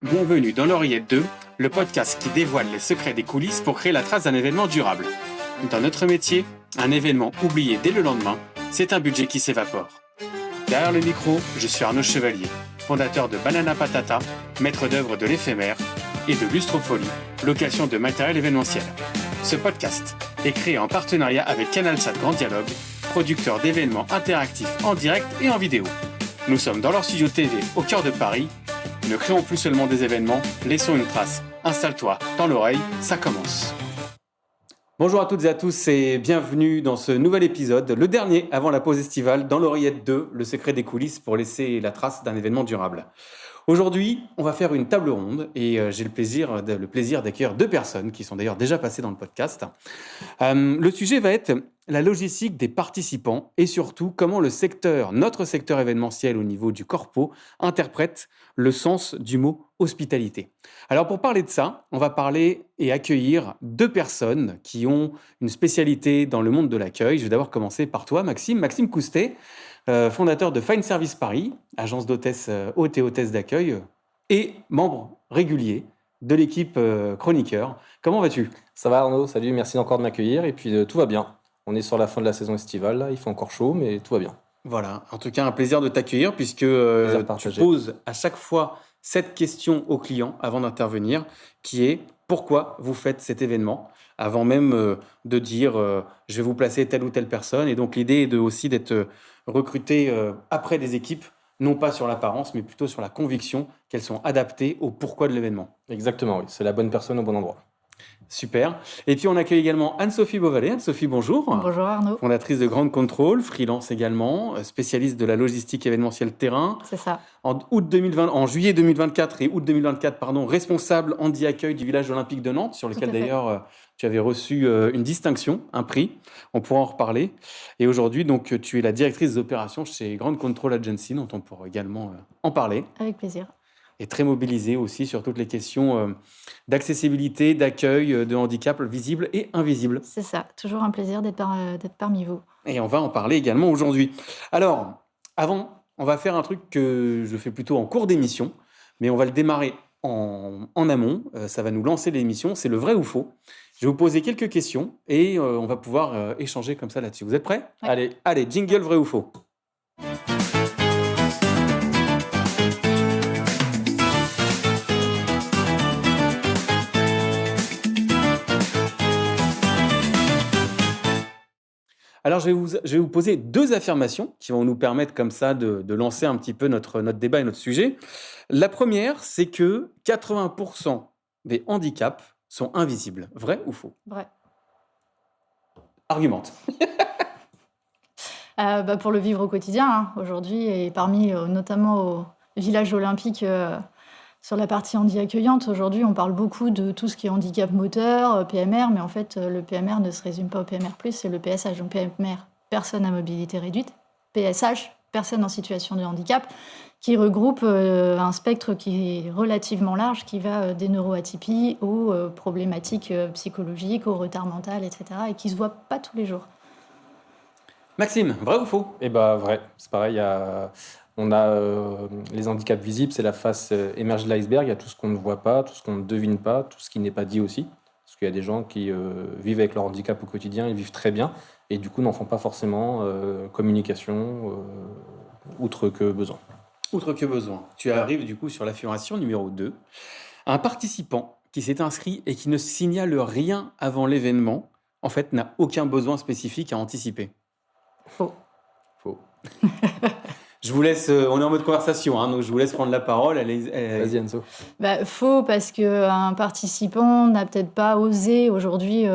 Bienvenue dans l'Oreillette 2, le podcast qui dévoile les secrets des coulisses pour créer la trace d'un événement durable. Dans notre métier, un événement oublié dès le lendemain, c'est un budget qui s'évapore. Derrière le micro, je suis Arnaud Chevalier, fondateur de Banana Patata, maître d'œuvre de l'éphémère, et de Lustrofolie, location de matériel événementiel. Ce podcast est créé en partenariat avec CanalSat Grand Dialogue, producteur d'événements interactifs en direct et en vidéo. Nous sommes dans leur studio TV au cœur de Paris. Ne créons plus seulement des événements, laissons une trace. Installe-toi dans l'oreille, ça commence. Bonjour à toutes et à tous et bienvenue dans ce nouvel épisode, le dernier avant la pause estivale, dans l'Oreillette 2, le secret des coulisses pour laisser la trace d'un événement durable. Aujourd'hui, on va faire une table ronde et j'ai le plaisir d'accueillir deux personnes qui sont d'ailleurs déjà passées dans le podcast. Le sujet va être la logistique des participants et surtout comment notre secteur événementiel au niveau du corpo interprète le sens du mot hospitalité. Alors pour parler de ça, on va parler et accueillir deux personnes qui ont une spécialité dans le monde de l'accueil. Je vais d'abord commencer par toi, Maxime Coustet. Fondateur de Fine Service Paris, agence d'hôtesses hôtes et hôtesses d'accueil, et membre régulier de l'équipe chroniqueur. Comment vas-tu ? Ça va Arnaud, salut, merci encore de m'accueillir et puis tout va bien. On est sur la fin de la saison estivale, là, il fait encore chaud mais tout va bien. Voilà, en tout cas un plaisir de t'accueillir puisque tu poses à chaque fois cette question aux clients avant d'intervenir qui est pourquoi vous faites cet événement avant même de dire je vais vous placer telle ou telle personne. Et donc l'idée est aussi d'être recruté après des équipes, non pas sur l'apparence, mais plutôt sur la conviction qu'elles sont adaptées au pourquoi de l'événement. Exactement, oui, c'est la bonne personne au bon endroit. Super. Et puis on accueille également Anne-Sophie Beauvalet. Anne-Sophie, bonjour. Bonjour Arnaud. Fondatrice de Grande Contrôle, freelance également, spécialiste de la logistique événementielle terrain. C'est ça. En juillet 2024 et août 2024, responsable handi-accueil du village olympique de Nantes, sur lequel d'ailleurs tu avais reçu une distinction, un prix. On pourra en reparler. Et aujourd'hui, donc, tu es la directrice des opérations chez Grande Control Agency, dont on pourra également en parler. Avec plaisir. Et très mobilisée aussi sur toutes les questions d'accessibilité, d'accueil, de handicap visible et invisible. C'est ça, toujours un plaisir d'être parmi vous. Et on va en parler également aujourd'hui. Alors, avant, on va faire un truc que je fais plutôt en cours d'émission, mais on va le démarrer en amont. Ça va nous lancer l'émission, c'est le vrai ou faux. Je vais vous poser quelques questions et on va pouvoir échanger comme ça là-dessus. Vous êtes prêts ? Ouais. Allez, jingle vrai ou faux. Alors, je vais vous poser deux affirmations qui vont nous permettre comme ça de lancer un petit peu notre débat et notre sujet. La première, c'est que 80% des handicaps sont invisibles. Vrai ou faux ? Vrai. Argumente. Pour le vivre au quotidien, aujourd'hui, et parmi notamment au village olympique sur la partie handi accueillante, aujourd'hui, on parle beaucoup de tout ce qui est handicap moteur, PMR, mais en fait, le PMR ne se résume pas au PMR+, c'est le PSH. Donc PMR, personne à mobilité réduite, PSH, personne en situation de handicap, qui regroupe un spectre qui est relativement large, qui va des neuroatypies aux problématiques psychologiques, au retard mental, etc., et qui ne se voit pas tous les jours. Maxime, vrai ou faux ? Vrai, c'est pareil, on a les handicaps visibles, c'est la face émergée de l'iceberg, il y a tout ce qu'on ne voit pas, tout ce qu'on ne devine pas, tout ce qui n'est pas dit aussi. Parce qu'il y a des gens qui vivent avec leur handicap au quotidien, ils vivent très bien, et du coup n'en font pas forcément communication, outre que besoin. Outre que besoin. Tu arrives du coup sur l'affirmation numéro 2. Un participant qui s'est inscrit et qui ne signale rien avant l'événement, en fait, n'a aucun besoin spécifique à anticiper. Faux. Je vous laisse, on est en mode conversation, donc je vous laisse prendre la parole. Vas-y Anso. Faux, parce qu'un participant n'a peut-être pas osé aujourd'hui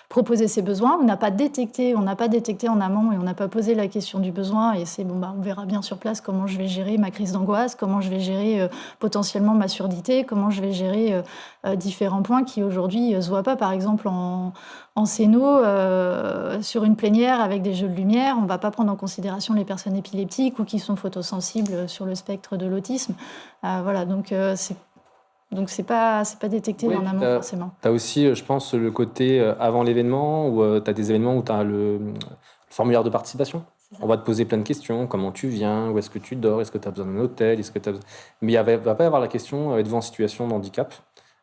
proposer ses besoins, on n'a pas détecté en amont et on n'a pas posé la question du besoin, et c'est on verra bien sur place comment je vais gérer ma crise d'angoisse, comment je vais gérer potentiellement ma surdité, comment je vais gérer différents points qui aujourd'hui ne se voient pas. Par exemple en scéno, sur une plénière avec des jeux de lumière, on ne va pas prendre en considération les personnes épileptiques ou qui sont photosensibles sur le spectre de l'autisme. Donc c'est pas détecté en amont forcément. Tu as aussi, je pense, le côté avant l'événement, où tu as des événements où tu as le formulaire de participation. On va te poser plein de questions. Comment tu viens? Où est-ce que tu dors? Est-ce que tu as besoin d'un hôtel? Mais il ne va pas y avoir la question êtes-vous en situation de handicap?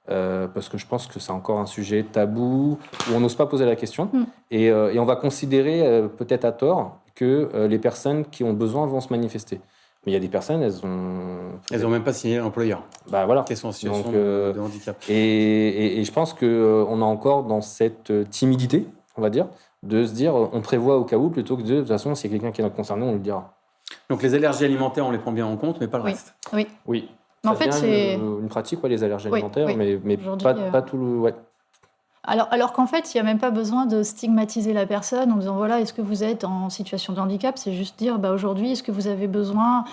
Parce que je pense que c'est encore un sujet tabou où on n'ose pas poser la question. Et on va considérer, peut-être à tort, que les personnes qui ont besoin vont se manifester. Mais il y a des personnes, Elles n'ont même pas signé l'employeur. Bah voilà. Qui sont en situation Donc, de handicap. Et je pense qu'on est encore dans cette timidité, on va dire, de se dire on prévoit au cas où plutôt que de toute façon, s'il y a quelqu'un qui est concerné, on le dira. Donc les allergies alimentaires, on les prend bien en compte, mais pas le reste. Oui. Mais en fait, c'est une pratique, les allergies alimentaires, mais pas tout le. Ouais. Alors qu'en fait, il n'y a même pas besoin de stigmatiser la personne en disant voilà, est-ce que vous êtes en situation de handicap? C'est juste dire aujourd'hui, est-ce que vous avez besoin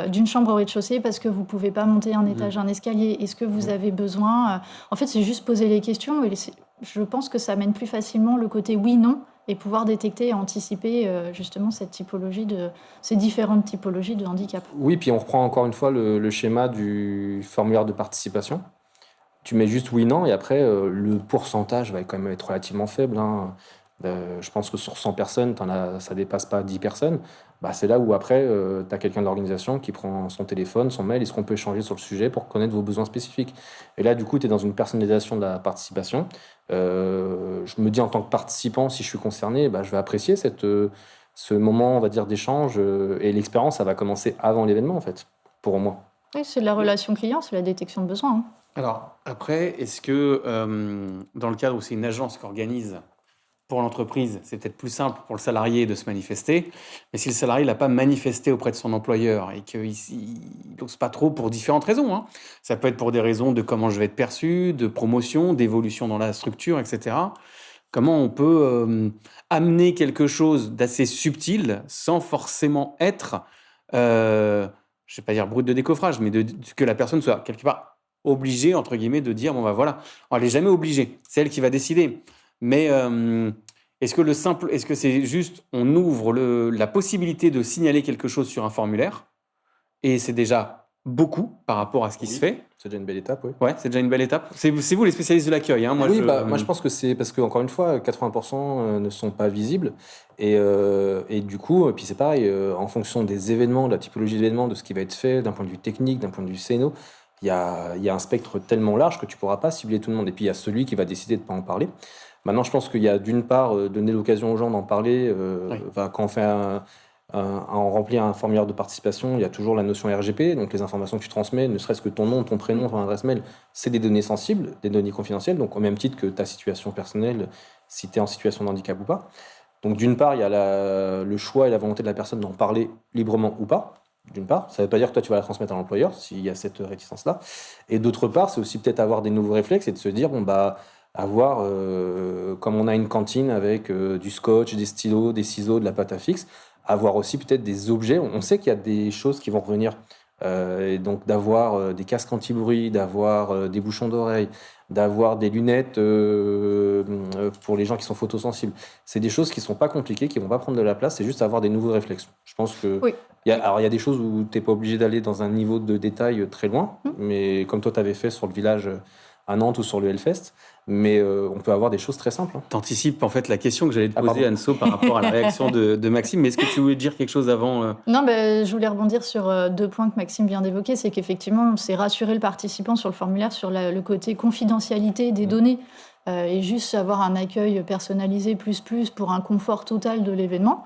d'une chambre au rez-de-chaussée parce que vous ne pouvez pas monter un étage, un escalier? Est-ce que vous avez besoin En fait, c'est juste poser les questions. Et je pense que ça amène plus facilement le côté oui-non et pouvoir détecter et anticiper justement ces différentes typologies de handicap. Oui, puis on reprend encore une fois le schéma du formulaire de participation. Tu mets juste oui, non, et après, le pourcentage va quand même être relativement faible. Je pense que sur 100 personnes, ça dépasse pas 10 personnes. C'est là où après, tu as quelqu'un de l'organisation qui prend son téléphone, son mail, est-ce qu'on peut échanger sur le sujet pour connaître vos besoins spécifiques? Et là, du coup, tu es dans une personnalisation de la participation. Je me dis en tant que participant, si je suis concerné, je vais apprécier ce moment, on va dire, d'échange. Et l'expérience, ça va commencer avant l'événement, en fait, pour moi. Oui, c'est de la relation client, c'est la détection de besoin. Alors, après, est-ce que dans le cadre où c'est une agence qui organise pour l'entreprise, c'est peut-être plus simple pour le salarié de se manifester, mais si le salarié n'a pas manifesté auprès de son employeur et qu'il n'ose pas trop pour différentes raisons, ça peut être pour des raisons de comment je vais être perçu, de promotion, d'évolution dans la structure, etc. Comment on peut amener quelque chose d'assez subtil sans forcément être, je ne vais pas dire brut de décoffrage, mais que la personne soit quelque part obligée, entre guillemets, de dire, voilà, elle n'est jamais obligée, c'est elle qui va décider. Mais est-ce que c'est juste, on ouvre la possibilité de signaler quelque chose sur un formulaire, et c'est déjà beaucoup par rapport à ce qui se fait. C'est déjà une belle étape, oui. Ouais, c'est déjà une belle étape. C'est vous les spécialistes de l'accueil. Moi, je pense que c'est parce que, encore une fois, 80% ne sont pas visibles. Et du coup, puis c'est pareil, en fonction des événements, de la typologie d'événements, de ce qui va être fait, d'un point de vue technique, d'un point de vue scéno, il y a un spectre tellement large que tu ne pourras pas cibler tout le monde. Et puis, il y a celui qui va décider de ne pas en parler. Maintenant, je pense qu'il y a d'une part donner l'occasion aux gens d'en parler. Quand on remplit un formulaire de participation, il y a toujours la notion RGP, donc les informations que tu transmets, ne serait-ce que ton nom, ton prénom, ton adresse mail, c'est des données sensibles, des données confidentielles, donc au même titre que ta situation personnelle, si tu es en situation de handicap ou pas. Donc d'une part, il y a le choix et la volonté de la personne d'en parler librement ou pas. D'une part, ça ne veut pas dire que toi tu vas la transmettre à l'employeur s'il y a cette réticence-là. Et d'autre part, c'est aussi peut-être avoir des nouveaux réflexes et de se dire avoir, comme on a une cantine avec du scotch, des stylos, des ciseaux, de la pâte à fixe, avoir aussi peut-être des objets. On sait qu'il y a des choses qui vont revenir. Et donc d'avoir des casques anti-bruit, d'avoir des bouchons d'oreilles, d'avoir des lunettes pour les gens qui sont photosensibles. C'est des choses qui ne sont pas compliquées, qui ne vont pas prendre de la place, c'est juste avoir des nouveaux réflexes. Je pense que... Oui. Il y a des choses où tu n'es pas obligé d'aller dans un niveau de détail très loin, mais comme toi tu avais fait sur le village à Nantes ou sur le Hellfest, mais on peut avoir des choses très simples. T'anticipes en fait la question que j'allais te poser, Anso, par rapport à la réaction de Maxime. Mais est-ce que tu voulais dire quelque chose avant Non, je voulais rebondir sur 2 points que Maxime vient d'évoquer. C'est qu'effectivement, c'est rassurer le participant sur le formulaire sur le côté confidentialité des données et juste avoir un accueil personnalisé plus pour un confort total de l'événement.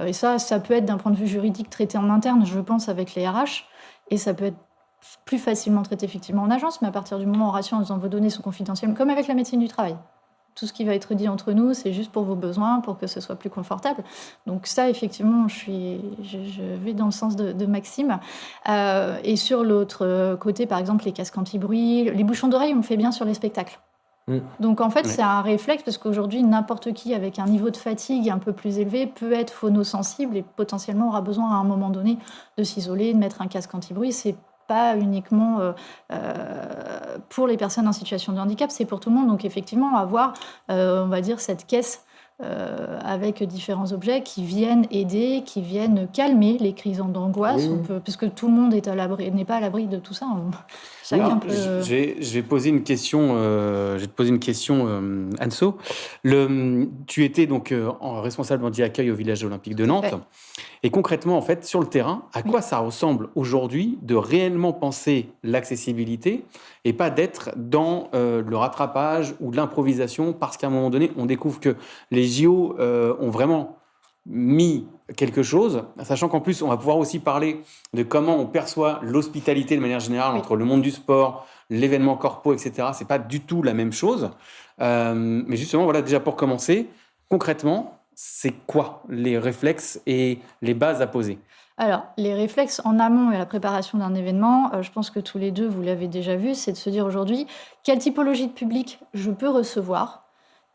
Et ça peut être d'un point de vue juridique traité en interne, je pense, avec les RH, et ça peut être plus facilement traité effectivement en agence, mais à partir du moment où on rassure en disant vos données sont confidentielles, comme avec la médecine du travail. Tout ce qui va être dit entre nous, c'est juste pour vos besoins, pour que ce soit plus confortable. Donc ça, effectivement, je vais dans le sens de Maxime. Et sur l'autre côté, par exemple, les casques anti-bruit, les bouchons d'oreille, on le fait bien sur les spectacles. Donc en fait, c'est un réflexe parce qu'aujourd'hui, n'importe qui avec un niveau de fatigue un peu plus élevé peut être phonosensible et potentiellement aura besoin à un moment donné de s'isoler, de mettre un casque anti-bruit. C'est pas uniquement pour les personnes en situation de handicap, c'est pour tout le monde. Donc effectivement, avoir, on va dire, cette caisse avec différents objets qui viennent aider, qui viennent calmer les crises d'angoisse, parce que tout le monde n'est pas à l'abri de tout ça. Chacun Alors, peut... je vais poser une question, Anso. Tu étais donc responsable d'handi-accueil au village olympique de Nantes. Fait. Et concrètement, en fait, sur le terrain, à Oui. quoi ça ressemble aujourd'hui de réellement penser l'accessibilité et pas d'être dans le rattrapage ou l'improvisation parce qu'à un moment donné, on découvre que les JO ont vraiment mis quelque chose, sachant qu'en plus, on va pouvoir aussi parler de comment on perçoit l'hospitalité de manière générale Oui. entre le monde du sport, l'événement corpo, etc. C'est pas du tout la même chose. Mais justement, voilà, déjà pour commencer, concrètement, c'est quoi les réflexes et les bases à poser? Alors, les réflexes en amont et à la préparation d'un événement, je pense que tous les deux, vous l'avez déjà vu, c'est de se dire aujourd'hui, quelle typologie de public je peux recevoir?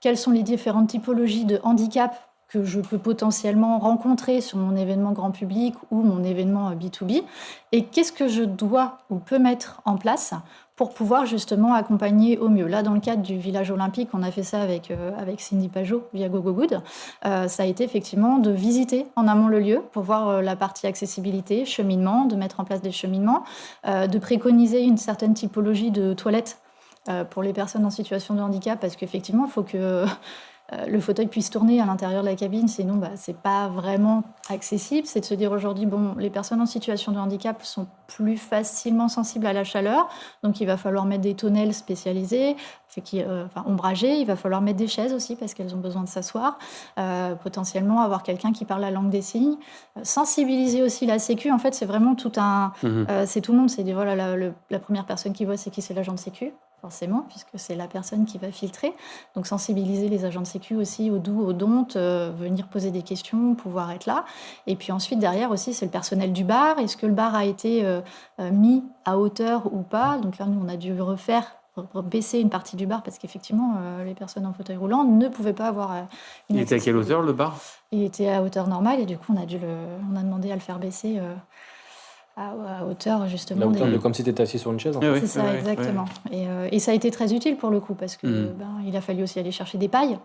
Quelles sont les différentes typologies de handicap que je peux potentiellement rencontrer sur mon événement grand public ou mon événement B2B? Et qu'est-ce que je dois ou peux mettre en place pour pouvoir justement accompagner au mieux? Là, dans le cadre du village olympique, on a fait ça avec Cindy Pajot via GoGoGood. Ça a été effectivement de visiter en amont le lieu pour voir la partie accessibilité, cheminement, de mettre en place des cheminements, de préconiser une certaine typologie de toilettes pour les personnes en situation de handicap, parce qu'effectivement, il faut que le fauteuil puisse tourner à l'intérieur de la cabine, sinon c'est pas vraiment accessible. C'est de se dire aujourd'hui, bon, les personnes en situation de handicap sont plus facilement sensibles à la chaleur, donc il va falloir mettre des tonnelles spécialisées, ombragées, il va falloir mettre des chaises aussi parce qu'elles ont besoin de s'asseoir, potentiellement avoir quelqu'un qui parle la langue des signes, sensibiliser aussi la sécu. En fait, c'est vraiment tout un... c'est tout le monde, c'est voilà, la première personne qui voit, c'est qui? C'est l'agent de sécu, forcément, puisque c'est la personne qui va filtrer. Donc sensibiliser les agents de sécu aussi aux doux, aux dontes, venir poser des questions, pouvoir être là. Et puis ensuite, derrière aussi, c'est le personnel du bar. Est-ce que le bar a été mis à hauteur ou pas? Donc là, nous, on a dû baisser une partie du bar parce qu'effectivement, les personnes en fauteuil roulant ne pouvaient pas avoir une Il était à quelle hauteur, le bar? Il était à hauteur normale et du coup, on a demandé à le faire baisser à hauteur justement. La hauteur comme si tu étais assis sur une chaise. En fait. C'est ça, exactement. Et ça a été très utile pour le coup parce que il a fallu aussi aller chercher des pailles.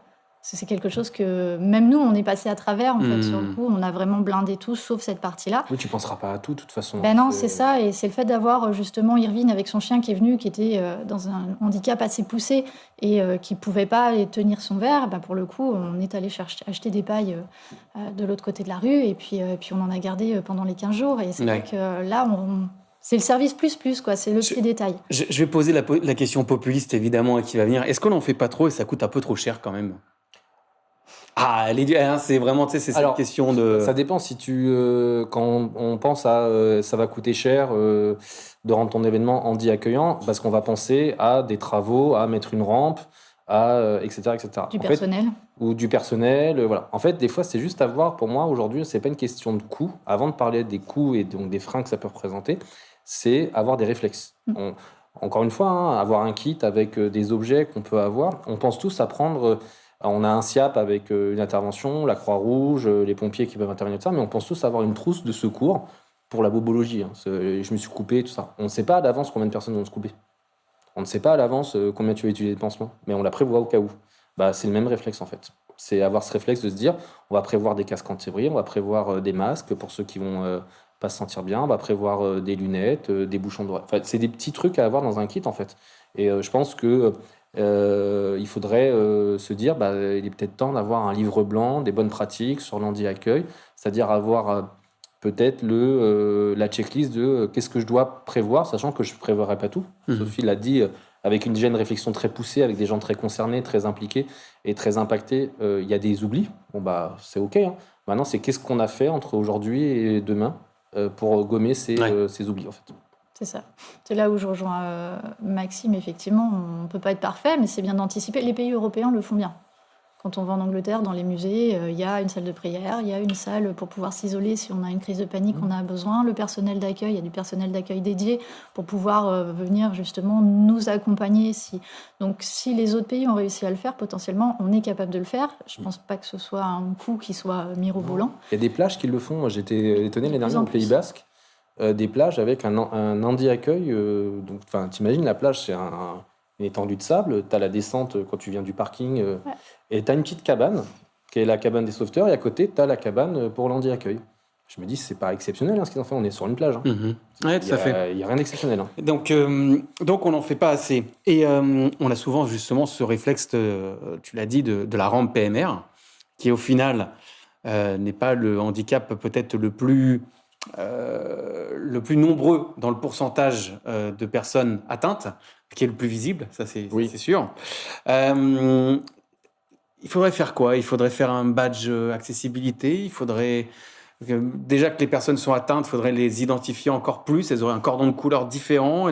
C'est quelque chose que même nous, on est passé à travers. En fait, sur le coup, on a vraiment blindé tout, sauf cette partie-là. Oui, tu penseras pas à tout, de toute façon. Ben non, c'est ça. Et c'est le fait d'avoir justement Irvine avec son chien qui est venu, qui était dans un handicap assez poussé et qui pouvait pas tenir son verre. Ben, pour le coup, on est allé acheter des pailles de l'autre côté de la rue et puis on en a gardé pendant les 15 jours. Et c'est vrai que là, c'est le service plus, quoi. C'est le petit détail. Je vais poser la question populiste, évidemment, qui va venir. Est-ce qu'on n'en fait pas trop et ça coûte un peu trop cher quand même? Ah, c'est vraiment, tu sais, c'est cette question de... Ça dépend si quand on pense à ça va coûter cher de rendre ton événement handi accueillant, parce qu'on va penser à des travaux, à mettre une rampe, etc., etc. Du personnel. Ou du personnel, voilà. En fait, des fois, c'est juste à voir, pour moi, aujourd'hui, c'est pas une question de coût. Avant de parler des coûts et donc des freins que ça peut représenter, c'est avoir des réflexes. Encore une fois, avoir un kit avec des objets qu'on peut avoir. On pense tous à prendre... on a un SIAP avec une intervention, la Croix-Rouge, les pompiers qui peuvent intervenir, tout ça, mais on pense tous avoir une trousse de secours pour la bobologie. Je me suis coupé, tout ça. On ne sait pas à l'avance combien de personnes vont se couper. On ne sait pas à l'avance combien tu vas utiliser de pansements, mais on la prévoit au cas où. C'est le même réflexe en fait. C'est avoir ce réflexe de se dire, on va prévoir des casques anti-bruit, on va prévoir des masques pour ceux qui vont pas se sentir bien, on va prévoir des lunettes, des bouchons d'oreille. Enfin, c'est des petits trucs à avoir dans un kit en fait. Et je pense que il faudrait se dire, il est peut-être temps d'avoir un livre blanc, des bonnes pratiques sur l'handi-accueil, c'est-à-dire avoir peut-être la checklist de qu'est-ce que je dois prévoir, sachant que je ne prévoirai pas tout. Sophie l'a dit, avec une réflexion très poussée, avec des gens très concernés, très impliqués et très impactés, il y a des oublis. C'est OK. Hein. Maintenant, c'est qu'est-ce qu'on a fait entre aujourd'hui et demain pour gommer ces oublis, en fait. C'est ça. C'est là où je rejoins Maxime. Effectivement, on ne peut pas être parfait, mais c'est bien d'anticiper. Les pays européens le font bien. Quand on va en Angleterre, dans les musées, il y a une salle de prière, il y a une salle pour pouvoir s'isoler si on a une crise de panique, on a besoin. Le personnel d'accueil, il y a du personnel d'accueil dédié pour pouvoir venir justement nous accompagner. Donc, si les autres pays ont réussi à le faire, potentiellement, on est capable de le faire. Je ne pense pas que ce soit un coût qui soit mirobolant. Il y a des plages qui le font. Moi, j'étais étonné l'année dernière au Pays Basque. Des plages avec un handi-accueil. T'imagines, la plage, c'est une étendue de sable. Tu as la descente quand tu viens du parking. Et tu as une petite cabane, qui est la cabane des sauveteurs. Et à côté, tu as la cabane pour l'handi-accueil. je me dis, c'est pas exceptionnel ce qu'ils ont fait, on est sur une plage. Ouais, tout à fait. Il n'y a rien d'exceptionnel. Donc on n'en fait pas assez. Et on a souvent justement ce réflexe, tu l'as dit, de la rampe PMR, qui au final n'est pas le handicap peut-être le plus nombreux dans le pourcentage de personnes atteintes, qui est le plus visible, ça c'est sûr. Il faudrait faire quoi? Il faudrait faire un badge accessibilité, il faudrait... Déjà que les personnes sont atteintes, il faudrait les identifier encore plus, elles auraient un cordon de couleur différent.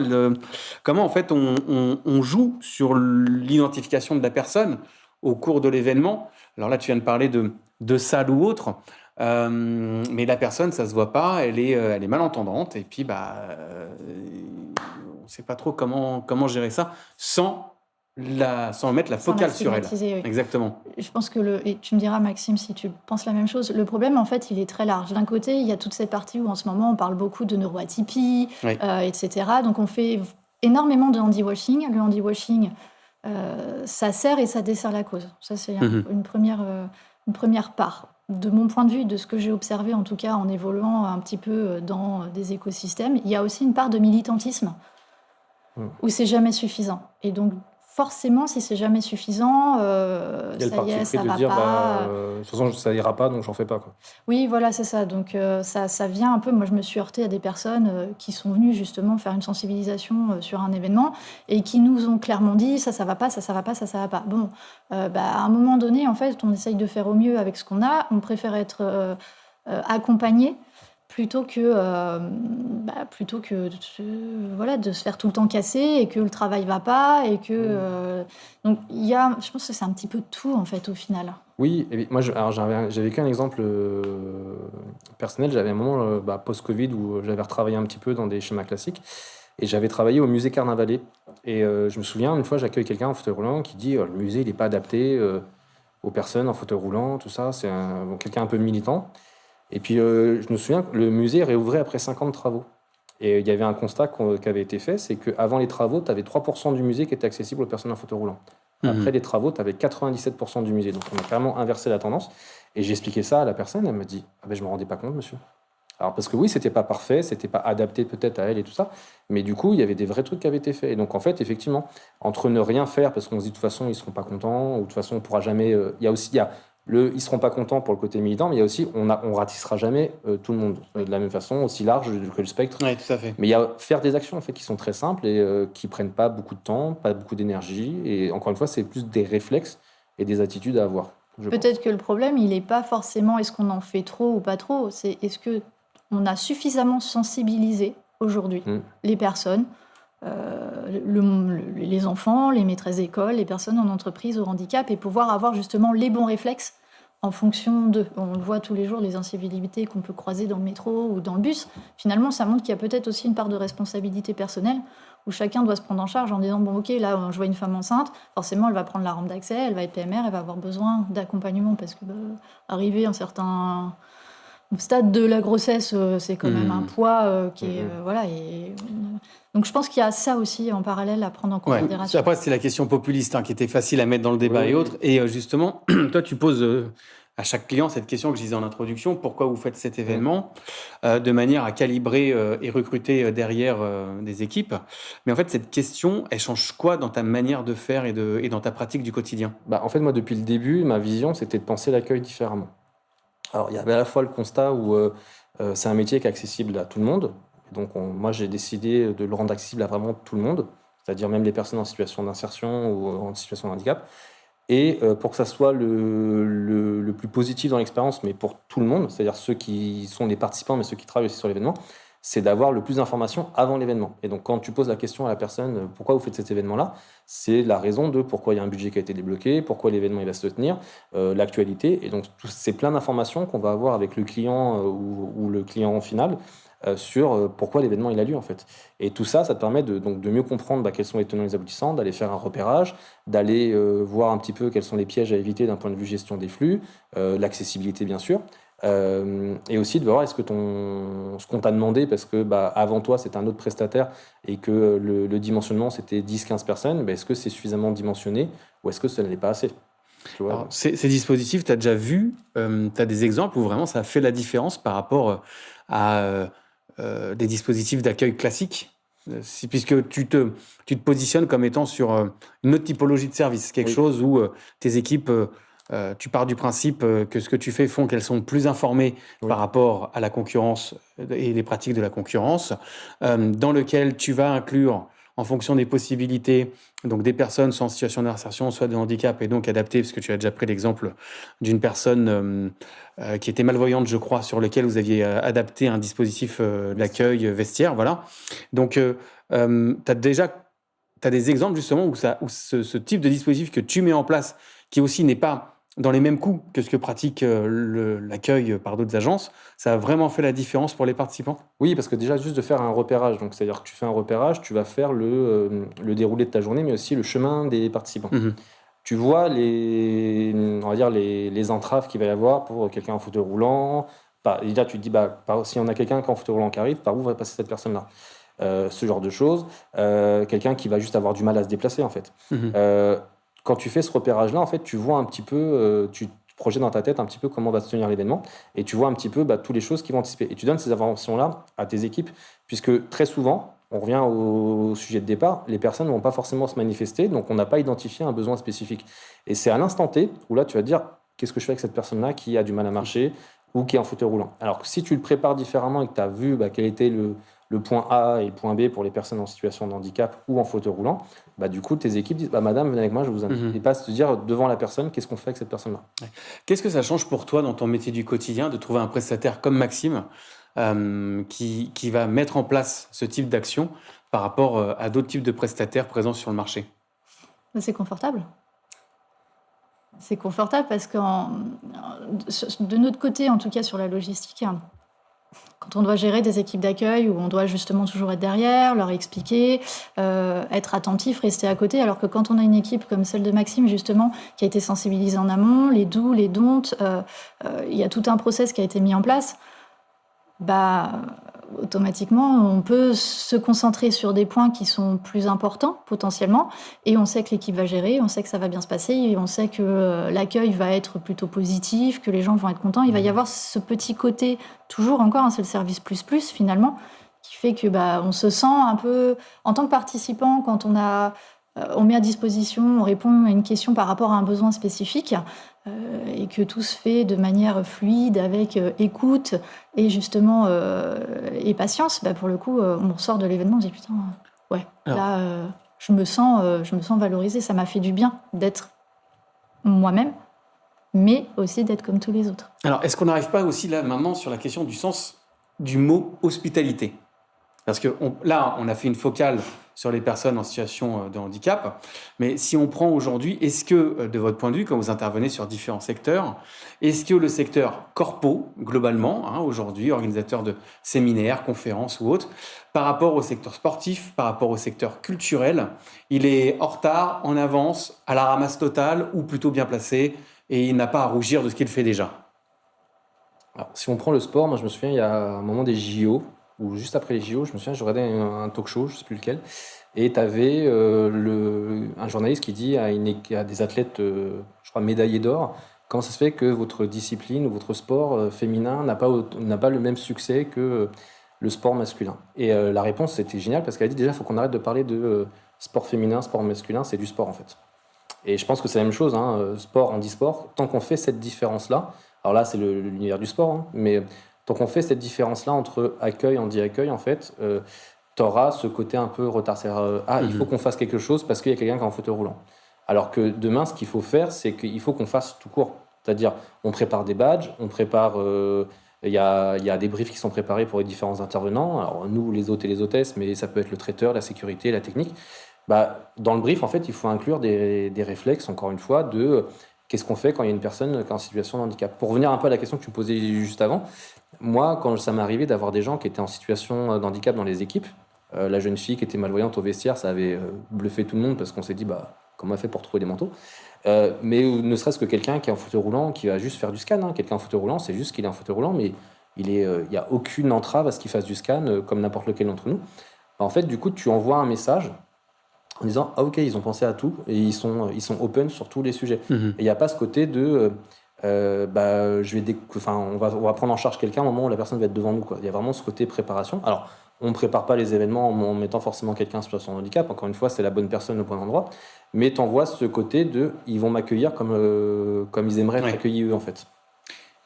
Comment en fait on joue sur l'identification de la personne au cours de l'événement? Alors là, tu viens de parler de salle ou autre, mais la personne, ça se voit pas, elle est malentendante, et puis on ne sait pas trop comment gérer ça sans mettre la focale sur elle. Oui. Exactement. Je pense que et tu me diras, Maxime, si tu penses la même chose. Le problème, en fait, il est très large. D'un côté, il y a toute cette partie où, en ce moment, on parle beaucoup de neuroatypie, etc. Donc, on fait énormément de handiwashing. Le handiwashing, ça sert et ça dessert la cause. Ça, c'est une première part. De mon point de vue, de ce que j'ai observé, en tout cas, en évoluant un petit peu dans des écosystèmes, il y a aussi une part de militantisme où c'est jamais suffisant. Et donc, forcément, si c'est jamais suffisant, ça y est, ça va pas. De toute façon, ça ira pas, donc j'en fais pas, quoi. Oui, voilà, c'est ça. Donc ça vient un peu. Moi, je me suis heurtée à des personnes qui sont venues justement faire une sensibilisation sur un événement et qui nous ont clairement dit ça va pas, ça va pas, ça va pas. Bon, à un moment donné, en fait, on essaye de faire au mieux avec ce qu'on a. On préfère être accompagné plutôt que de se faire tout le temps casser et que le travail va pas et que donc je pense que c'est un petit peu de tout en fait au final. Oui, et moi j'avais vécu un exemple personnel. J'avais un moment post-Covid où j'avais retravaillé un petit peu dans des schémas classiques et j'avais travaillé au musée Carnavalet et je me souviens une fois j'accueille quelqu'un en fauteuil roulant qui dit le musée il est pas adapté aux personnes en fauteuil roulant, tout ça, c'est quelqu'un un peu militant. Et puis, je me souviens que le musée réouvrait après 5 ans de travaux. Et il y avait un constat qui avait été fait, c'est qu'avant les travaux, tu avais 3% du musée qui était accessible aux personnes en fauteuil roulant. Après les travaux, tu avais 97% du musée. Donc, on a carrément inversé la tendance. Et j'ai expliqué ça à la personne. Elle me dit « je ne me rendais pas compte, monsieur. » Alors, parce que oui, c'était pas parfait, c'était pas adapté peut-être à elle et tout ça. Mais du coup, il y avait des vrais trucs qui avaient été faits. Et donc, en fait, effectivement, entre ne rien faire, parce qu'on se dit de toute façon, ils ne seront pas contents, ou de toute façon, on ne pourra jamais... ils ne seront pas contents pour le côté militant, mais il y a aussi, on ratissera jamais tout le monde de la même façon, aussi large que le spectre. Oui, tout à fait. Mais il y a faire des actions en fait, qui sont très simples et qui ne prennent pas beaucoup de temps, pas beaucoup d'énergie. Et encore une fois, c'est plus des réflexes et des attitudes à avoir. Peut-être que le problème, il n'est pas forcément est-ce qu'on en fait trop ou pas trop, c'est est-ce qu'on a suffisamment sensibilisé aujourd'hui les personnes, les enfants, les maîtresses d'école, les personnes en entreprise au handicap et pouvoir avoir justement les bons réflexes en fonction d'eux. On le voit tous les jours, les incivilités qu'on peut croiser dans le métro ou dans le bus. Finalement, ça montre qu'il y a peut-être aussi une part de responsabilité personnelle où chacun doit se prendre en charge en disant « Bon, ok, là, je vois une femme enceinte, forcément, elle va prendre la rampe d'accès, elle va être PMR, elle va avoir besoin d'accompagnement parce que arriver à un certain stade de la grossesse, c'est quand même un poids qui est... Donc je pense qu'il y a ça aussi en parallèle à prendre en considération. Après, c'est la question populiste qui était facile à mettre dans le débat et autres. Et justement, toi, tu poses à chaque client cette question que je disais en introduction, pourquoi vous faites cet événement, de manière à calibrer et recruter derrière des équipes. Mais en fait, cette question, elle change quoi dans ta manière de faire et dans ta pratique du quotidien? En fait, moi, depuis le début, ma vision, c'était de penser l'accueil différemment. Alors, il y avait à la fois le constat où c'est un métier qui est accessible à tout le monde. Donc, moi, j'ai décidé de le rendre accessible à vraiment tout le monde, c'est-à-dire même les personnes en situation d'insertion ou en situation de handicap. Et pour que ça soit le plus positif dans l'expérience, mais pour tout le monde, c'est-à-dire ceux qui sont les participants, mais ceux qui travaillent aussi sur l'événement, c'est d'avoir le plus d'informations avant l'événement. Et donc, quand tu poses la question à la personne, pourquoi vous faites cet événement-là, c'est la raison de pourquoi il y a un budget qui a été débloqué, pourquoi l'événement il va se tenir, l'actualité. Et donc, c'est plein d'informations qu'on va avoir avec le client ou le client final sur pourquoi l'événement il a lieu en fait. Et tout ça, ça te permet de mieux comprendre quels sont les tenants et les aboutissants, d'aller faire un repérage, d'aller voir un petit peu quels sont les pièges à éviter d'un point de vue gestion des flux, l'accessibilité bien sûr, et aussi de voir est-ce que ce qu'on t'a demandé, parce que avant toi c'était un autre prestataire et que le dimensionnement c'était 10-15 personnes, est-ce que c'est suffisamment dimensionné ou est-ce que ça n'est pas assez? Tu vois. Alors, ces dispositifs, tu as déjà vu, tu as des exemples où vraiment ça a fait la différence par rapport à des dispositifs d'accueil classiques? Puisque tu te positionnes comme étant sur une autre typologie de service, quelque Oui. chose où tes équipes, tu pars du principe que ce que tu fais font qu'elles sont plus informées Oui. par rapport à la concurrence et les pratiques de la concurrence, dans lequel tu vas inclure, en fonction des possibilités, donc des personnes soit en situation d'insertion, soit de handicap, et donc adapté, parce que tu as déjà pris l'exemple d'une personne qui était malvoyante, je crois, sur lequel vous aviez adapté un dispositif d'accueil vestiaire, voilà. Donc, t'as des exemples justement où ce type de dispositif que tu mets en place, qui aussi n'est pas dans les mêmes coûts que ce que pratique l'accueil par d'autres agences, ça a vraiment fait la différence pour les participants? Oui, parce que déjà, juste de faire un repérage, donc c'est-à-dire que tu fais un repérage, tu vas faire le déroulé de ta journée, mais aussi le chemin des participants. Mhm. Tu vois on va dire les entraves qu'il va y avoir pour quelqu'un en fauteuil roulant. Déjà, tu te dis, si on a quelqu'un qui est en fauteuil roulant qui arrive, par où va passer cette personne-là? Ce genre de choses. Quelqu'un qui va juste avoir du mal à se déplacer, en fait. Mhm. Quand tu fais ce repérage-là, en fait, tu vois un petit peu, tu te projettes dans ta tête un petit peu comment va se tenir l'événement, et tu vois un petit peu toutes les choses qui vont anticiper. Et tu donnes ces informations-là à tes équipes, puisque très souvent, on revient au sujet de départ, les personnes ne vont pas forcément se manifester, donc on n'a pas identifié un besoin spécifique. Et c'est à l'instant T où là, tu vas te dire, qu'est-ce que je fais avec cette personne-là qui a du mal à marcher ou qui est en fauteuil roulant? Alors que si tu le prépares différemment et que tu as vu quel était le point A et le point B pour les personnes en situation de handicap ou en fauteuil roulant, du coup, tes équipes disent, madame, venez avec moi, je vous invite. Mhm. Et pas se dire devant la personne, qu'est-ce qu'on fait avec cette personne-là? Qu'est-ce que ça change pour toi dans ton métier du quotidien de trouver un prestataire comme Maxime qui va mettre en place ce type d'action par rapport à d'autres types de prestataires présents sur le marché? C'est confortable. C'est confortable parce que de notre côté, en tout cas sur la logistique, quand on doit gérer des équipes d'accueil où on doit justement toujours être derrière, leur expliquer, être attentif, rester à côté, alors que quand on a une équipe comme celle de Maxime, justement, qui a été sensibilisée en amont, les do's, les don'ts, il y a tout un process qui a été mis en place, automatiquement, on peut se concentrer sur des points qui sont plus importants potentiellement, et on sait que l'équipe va gérer, on sait que ça va bien se passer, et on sait que l'accueil va être plutôt positif, que les gens vont être contents. Il va y avoir ce petit côté, toujours encore, c'est le service plus finalement, qui fait que on se sent un peu, en tant que participant, quand on met à disposition, on répond à une question par rapport à un besoin spécifique, et que tout se fait de manière fluide, avec écoute et justement et patience, pour le coup, on ressort de l'événement, on se dit putain, ouais, Alors. là, je me sens valorisée, ça m'a fait du bien d'être moi-même, mais aussi d'être comme tous les autres. Alors, est-ce qu'on n'arrive pas aussi là maintenant sur la question du sens du mot hospitalité? Parce que là, on a fait une focale sur les personnes en situation de handicap, mais si on prend aujourd'hui, est-ce que, de votre point de vue, quand vous intervenez sur différents secteurs, est-ce que le secteur corpo, globalement, aujourd'hui, organisateur de séminaires, conférences ou autres, par rapport au secteur sportif, par rapport au secteur culturel, il est en retard, en avance, à la ramasse totale, ou plutôt bien placé, et il n'a pas à rougir de ce qu'il fait déjà? Alors, si on prend le sport, moi je me souviens, il y a un moment des JO, ou juste après les JO, je me souviens, je regardais un talk show, je ne sais plus lequel, et tu avais un journaliste qui dit à des athlètes, je crois, médaillés d'or, comment ça se fait que votre discipline ou votre sport féminin n'a pas le même succès que le sport masculin? Et la réponse, c'était génial, parce qu'elle a dit déjà, il faut qu'on arrête de parler de sport féminin, sport masculin, c'est du sport en fait. Et je pense que c'est la même chose, sport, handisport, tant qu'on fait cette différence-là, alors là c'est l'univers du sport, mais tant qu'on fait cette différence-là entre accueil, handi-accueil, en fait, tu auras ce côté un peu retard. Il faut qu'on fasse quelque chose parce qu'il y a quelqu'un qui est en fauteuil roulant. Alors que demain, ce qu'il faut faire, c'est qu'il faut qu'on fasse tout court. C'est-à-dire, on prépare des badges, on prépare... Il y a des briefs qui sont préparés pour les différents intervenants. Alors nous, les hôtes et les hôtesses, mais ça peut être le traiteur, la sécurité, la technique. Dans le brief, en fait, il faut inclure des réflexes, encore une fois, de qu'est-ce qu'on fait quand il y a une personne qui est en situation de handicap. Pour revenir un peu à la question que tu me posais juste avant, moi, quand ça m'est arrivé d'avoir des gens qui étaient en situation de handicap dans les équipes, la jeune fille qui était malvoyante au vestiaire, ça avait bluffé tout le monde parce qu'on s'est dit, comment on fait pour trouver des manteaux? Mais ne serait-ce que quelqu'un qui est en fauteuil roulant, qui va juste faire du scan. Quelqu'un en fauteuil roulant, c'est juste qu'il est en fauteuil roulant, mais il n'y a aucune entrave à ce qu'il fasse du scan, comme n'importe lequel d'entre nous. En fait, du coup, tu envoies un message en disant ah ok, ils ont pensé à tout et ils sont open sur tous les sujets. Mhm. Et il n'y a pas ce côté de on va prendre en charge quelqu'un au moment où la personne va être devant nous, quoi. Il y a vraiment ce côté préparation. Alors, on ne prépare pas les événements en mettant forcément quelqu'un en situation de handicap. Encore une fois, c'est la bonne personne au bon endroit. Mais tu envoies ce côté de ils vont m'accueillir comme ils aimeraient être accueillis eux, en fait.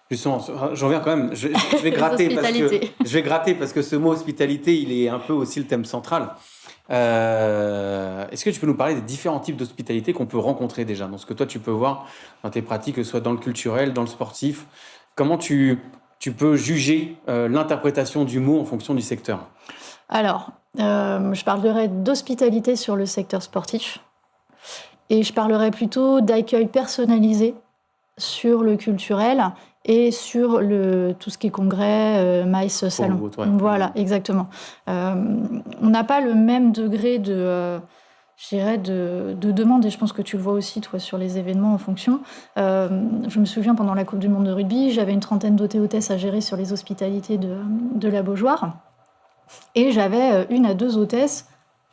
Justement, je reviens quand même. Je vais gratter parce que ce mot hospitalité, il est un peu aussi le thème central. Est-ce que tu peux nous parler des différents types d'hospitalité qu'on peut rencontrer déjà dans ce que toi tu peux voir dans tes pratiques, que ce soit dans le culturel, dans le sportif? Comment tu peux juger l'interprétation du mot en fonction du secteur? Alors, je parlerai d'hospitalité sur le secteur sportif et je parlerai plutôt d'accueil personnalisé sur le culturel et sur tout ce qui est congrès, MICE, salon. Voilà, exactement. On n'a pas le même degré de demande, et je pense que tu le vois aussi, toi, sur les événements en fonction. Je me souviens, pendant la Coupe du Monde de rugby, j'avais une trentaine d'hôtesses à gérer sur les hospitalités de la Beaujoire, et j'avais 1 à 2 hôtesses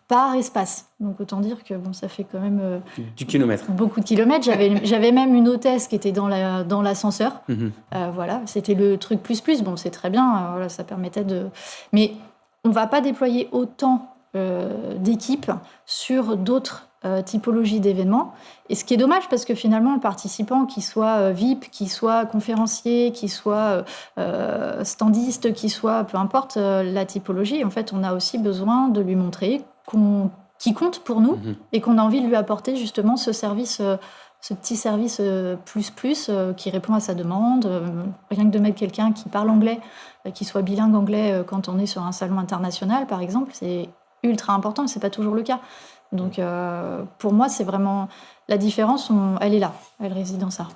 par espace. Donc autant dire que ça fait quand même du kilomètre. Beaucoup de kilomètres. J'avais même une hôtesse qui était dans l'ascenseur. Voilà, c'était le truc plus. Bon, c'est très bien. Voilà, ça permettait de. Mais on va pas déployer autant d'équipes sur d'autres typologies d'événements. Et ce qui est dommage, parce que finalement, le participant, qu'il soit VIP, qu'il soit conférencier, qu'il soit standiste, qu'il soit peu importe la typologie, en fait, on a aussi besoin de lui montrer qui compte pour nous et qu'on a envie de lui apporter justement ce service, ce petit service plus qui répond à sa demande. Rien que de mettre quelqu'un qui parle anglais, qui soit bilingue anglais quand on est sur un salon international, par exemple, c'est ultra important, mais c'est pas toujours le cas. Donc pour moi, c'est vraiment la différence, elle est là, elle réside dans ça.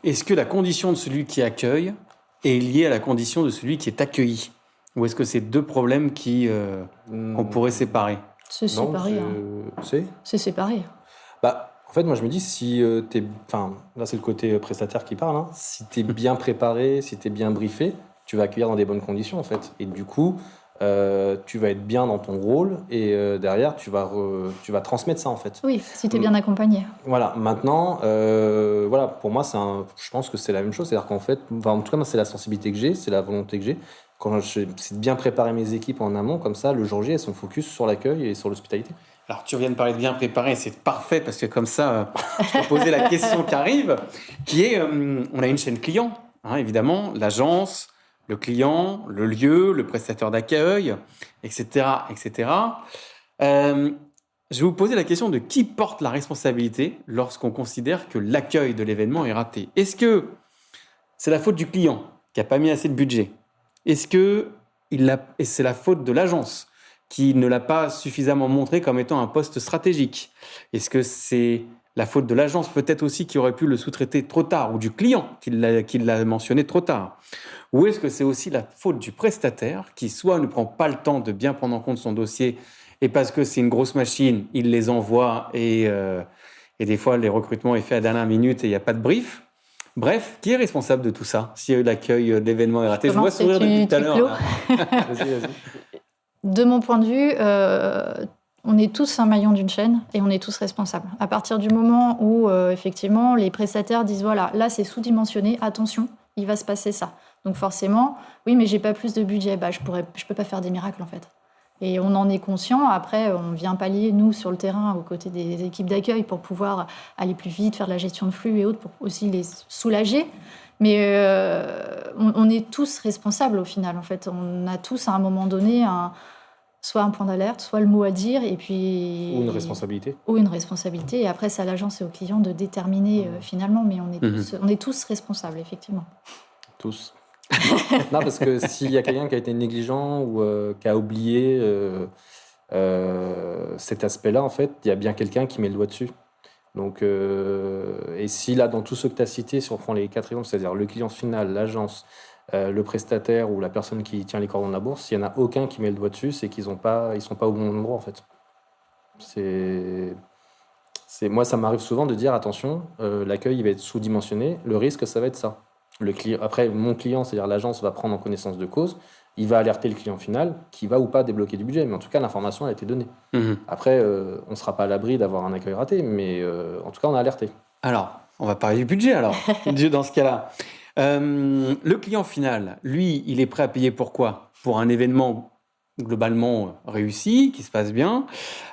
Est-ce que la condition de celui qui accueille est liée à la condition de celui qui est accueilli? Ou est-ce que c'est 2 problèmes qu'on pourrait séparer? C'est séparé. C'est séparé. En fait, moi, je me dis, si là, c'est le côté prestataire qui parle. Si tu es bien préparé, si tu es bien briefé, tu vas accueillir dans des bonnes conditions, en fait. Et du coup, tu vas être bien dans ton rôle et derrière, tu vas transmettre ça, en fait. Oui, si tu es bien accompagné. Voilà. Maintenant, pour moi, je pense que c'est la même chose. C'est-à-dire qu'en fait, en tout cas, moi, c'est la sensibilité que j'ai, c'est la volonté que j'ai. C'est de bien préparer mes équipes en amont, comme ça, le jour J, elles sont focus sur l'accueil et sur l'hospitalité. Alors, tu viens de parler de bien préparer, c'est parfait, parce que comme ça, je peux poser la question qui arrive, qui est, on a une chaîne client, évidemment, l'agence, le client, le lieu, le prestataire d'accueil, etc., etc. Je vais vous poser la question de qui porte la responsabilité lorsqu'on considère que l'accueil de l'événement est raté. Est-ce que c'est la faute du client qui n'a pas mis assez de budget? Est-ce que c'est la faute de l'agence qui ne l'a pas suffisamment montré comme étant un poste stratégique? Est-ce que c'est la faute de l'agence peut-être aussi qui aurait pu le sous-traiter trop tard, ou du client qui l'a mentionné trop tard? Ou est-ce que c'est aussi la faute du prestataire qui soit ne prend pas le temps de bien prendre en compte son dossier, et parce que c'est une grosse machine, il les envoie et des fois les recrutements est fait à la dernière minute et il n'y a pas de brief? Bref, qui est responsable de tout ça si l'accueil d'événements est raté? Je vois sourire depuis tout à l'heure. Vas-y. De mon point de vue, on est tous un maillon d'une chaîne et on est tous responsables. À partir du moment où, effectivement, les prestataires disent « voilà, là c'est sous-dimensionné, attention, il va se passer ça ». Donc forcément, oui, mais j'ai pas plus de budget, je peux pas faire des miracles en fait. Et on en est conscient. Après, on vient pallier, nous, sur le terrain, aux côtés des équipes d'accueil, pour pouvoir aller plus vite, faire de la gestion de flux et autres, pour aussi les soulager. Mais on est tous responsables, au final. En fait, on a tous, à un moment donné, soit un point d'alerte, soit le mot à dire, et puis... Ou une responsabilité. Et après, c'est à l'agence et au client de déterminer, finalement. Mais on est tous responsables, effectivement. Tous. Non, parce que s'il y a quelqu'un qui a été négligent ou qui a oublié cet aspect-là, en fait, il y a bien quelqu'un qui met le doigt dessus. Donc, et si là, dans tout ce que tu as cité, si on prend les 4 exemples, c'est-à-dire le client final, l'agence, le prestataire ou la personne qui tient les cordons de la bourse, s'il n'y en a aucun qui met le doigt dessus, c'est qu'ils sont pas au bon endroit, en fait. Moi, ça m'arrive souvent de dire, attention, l'accueil il va être sous-dimensionné, le risque, ça va être ça. Après, mon client, c'est-à-dire l'agence, va prendre en connaissance de cause. Il va alerter le client final qui va ou pas débloquer du budget. Mais en tout cas, l'information a été donnée. Après, on ne sera pas à l'abri d'avoir un accueil raté, mais en tout cas, on a alerté. Alors, on va parler du budget alors, dans ce cas-là. Le client final, lui, il est prêt à payer pour quoi? Pour un événement globalement réussi, qui se passe bien.